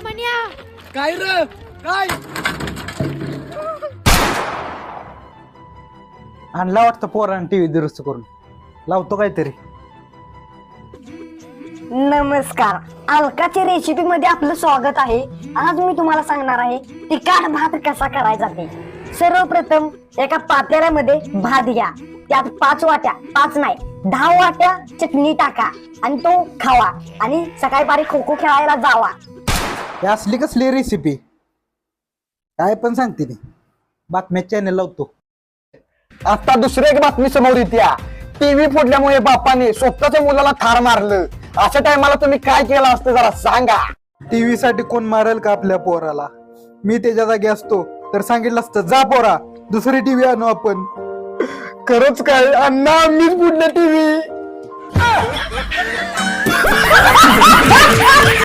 मन्या काय र काय आणला वाटतं पोरानं टीव्ही दुरुस्त करून लावतो काहीतरी. नमस्कार, अलकाच्या रेसिपी मध्ये आपलं स्वागत आहे. आज मी तुम्हाला सांगणार आहे तिखट भात कसा करायचा ते. सर्वप्रथम एका पातेल्यामध्ये भात घ्या, त्यात 5 वाट्या, 5 नाही 10 वाट्या चटणी टाका आणि तो खावा आणि सकाळी पारी खो खो खेळायला जावा. हे असली कसली रेसिपी काय पण सांगते ती. बातम्या चॅनल लावतो. आता दुसरी एक बातमी समोर येत्या. टीव्ही फोडल्यामुळे बापाने स्वतःच्या मुलाला ठार मारलं. अशा टायमाला तुम्ही काय केलं असतं जरा सांगा. टीव्ही साठी कोण मारेल का आपल्या पोराला? मी त्याच्या जागी असतो तर सांगितलं असतं, जा पोरा दुसरी टीव्ही आणू आपण. खरंच काय अण्णा, मीच फोडलं टीव्ही.